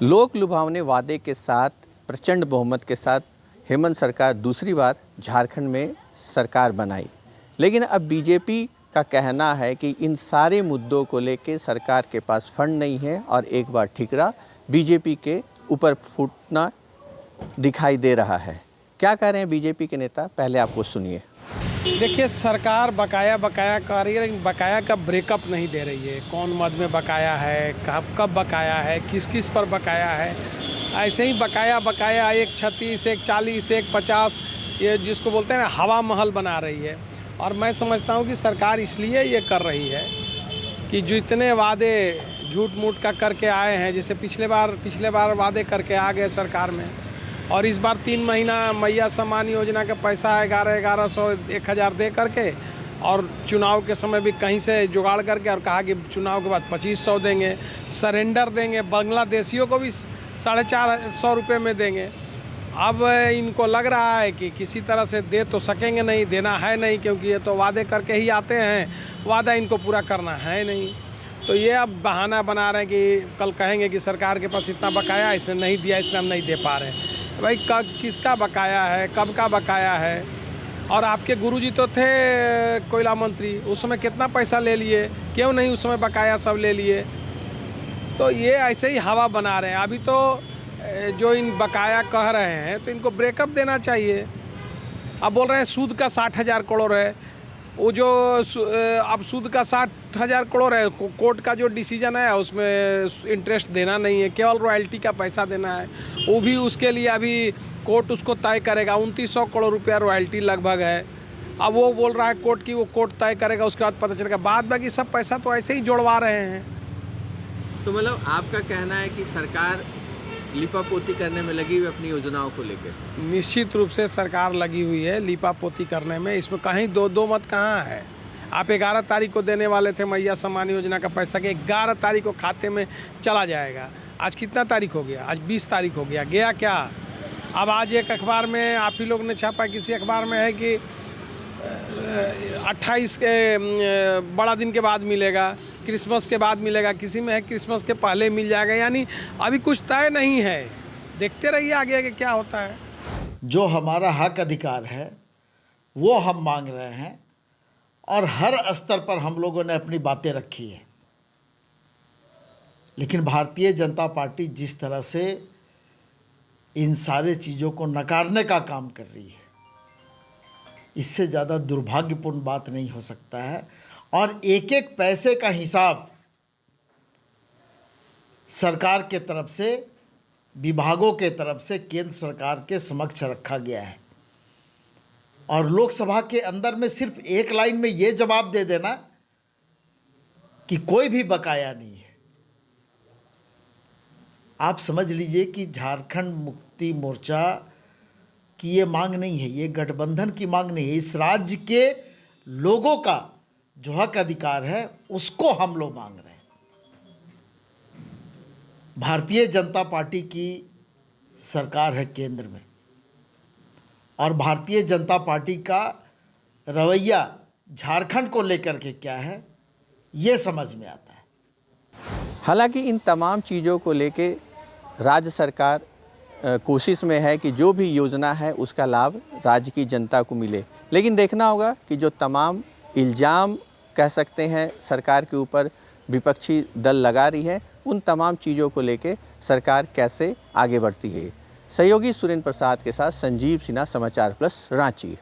लोक लुभावने वादे के साथ प्रचंड बहुमत के साथ हेमंत सरकार दूसरी बार झारखंड में सरकार बनाई, लेकिन अब बीजेपी का कहना है कि इन सारे मुद्दों को लेकर सरकार के पास फंड नहीं है और एक बार ठिकरा बीजेपी के ऊपर फूटना दिखाई दे रहा है। क्या कह रहे हैं बीजेपी के नेता, पहले आपको सुनिए। देखिए, सरकार बकाया कह रही है, लेकिन बकाया का ब्रेकअप नहीं दे रही है। कौन मद में बकाया है, कब बकाया है, किस किस पर बकाया है। ऐसे ही बकाया 136, 140, 150, ये जिसको बोलते हैं ना, हवा महल बना रही है। और मैं समझता हूँ कि सरकार इसलिए ये कर रही है कि जो इतने वादे झूठ मूठ का करके आए हैं, जैसे पिछले बार वादे करके आ गए सरकार में, और इस बार 3 महीना मैया सम्मान योजना का पैसा 1100 1000 दे करके, और चुनाव के समय भी कहीं से जुगाड़ करके, और कहा कि चुनाव के बाद 2500 देंगे, सरेंडर देंगे, बांग्लादेशियों को भी 450 रुपये में देंगे। अब इनको लग रहा है कि किसी तरह से दे तो सकेंगे नहीं, देना है नहीं, क्योंकि ये तो वादे करके ही आते हैं, वादा इनको पूरा करना है नहीं। तो ये अब बहाना बना रहे हैं कि कल कहेंगे कि सरकार के पास इतना बकाया, इसने नहीं दिया, इसलिए हम नहीं दे पा रहे हैं। भाई किसका बकाया है, कब का बकाया है? और आपके गुरुजी तो थे कोयला मंत्री, उस समय कितना पैसा ले लिए, क्यों नहीं उस समय बकाया सब ले लिए? तो ये ऐसे ही हवा बना रहे हैं। अभी तो जो इन बकाया कह रहे हैं तो इनको ब्रेकअप देना चाहिए। अब बोल रहे हैं सूद का 60,000 करोड़ है, वो जो अब सूद का 60,000 करोड़ है, कोर्ट का जो डिसीजन है उसमें इंटरेस्ट देना नहीं है, केवल रॉयल्टी का पैसा देना है। वो भी उसके लिए अभी कोर्ट उसको तय करेगा, 2900 करोड़ रुपया रॉयल्टी लगभग है। अब वो बोल रहा है कोर्ट की, वो कोर्ट तय करेगा, उसके बाद पता चलेगा। बाद बाकी सब पैसा तो ऐसे ही जोड़वा रहे हैं। तो मतलब आपका कहना है कि सरकार लिपापोती करने में लगी हुई अपनी योजनाओं को लेकर? निश्चित रूप से सरकार लगी हुई है लिपापोती करने में, इसमें कहीं दो मत कहाँ है। आप 11 तारीख को देने वाले थे मैया सम्मान योजना का पैसा, कि 11 तारीख को खाते में चला जाएगा। आज कितना तारीख हो गया? आज 20 तारीख हो गया। गया क्या? अब आज एक अखबार में आप ही लोग ने छापा, किसी अखबार में है कि 28 के बड़ा दिन के बाद मिलेगा, क्रिसमस के बाद मिलेगा, किसी में है क्रिसमस के पहले मिल जाएगा। यानी अभी कुछ तय नहीं है, देखते रहिए आगे आगे क्या होता है। जो हमारा हक अधिकार है वो हम मांग रहे हैं, और हर स्तर पर हम लोगों ने अपनी बातें रखी है। लेकिन भारतीय जनता पार्टी जिस तरह से इन सारे चीज़ों को नकारने का काम कर रही है, इससे ज़्यादा दुर्भाग्यपूर्ण बात नहीं हो सकता है। और एक एक पैसे का हिसाब सरकार के तरफ से, विभागों के तरफ से केंद्र सरकार के समक्ष रखा गया है। और लोकसभा के अंदर में सिर्फ एक लाइन में ये जवाब दे देना कि कोई भी बकाया नहीं है, आप समझ लीजिए कि झारखंड मुक्ति मोर्चा की ये मांग नहीं है, ये गठबंधन की मांग नहीं है। इस राज्य के लोगों का जो हक अधिकार है उसको हम लोग मांग रहे हैं। भारतीय जनता पार्टी की सरकार है केंद्र में, और भारतीय जनता पार्टी का रवैया झारखंड को लेकर के क्या है ये समझ में आता है। हालांकि इन तमाम चीज़ों को लेके राज्य सरकार कोशिश में है कि जो भी योजना है उसका लाभ राज्य की जनता को मिले, लेकिन देखना होगा कि जो तमाम इल्ज़ाम कह सकते हैं सरकार के ऊपर विपक्षी दल लगा रही है, उन तमाम चीज़ों को लेके सरकार कैसे आगे बढ़ती है। सहयोगी सुरेंद्र प्रसाद के साथ संजीव सिन्हा, समाचार प्लस, रांची।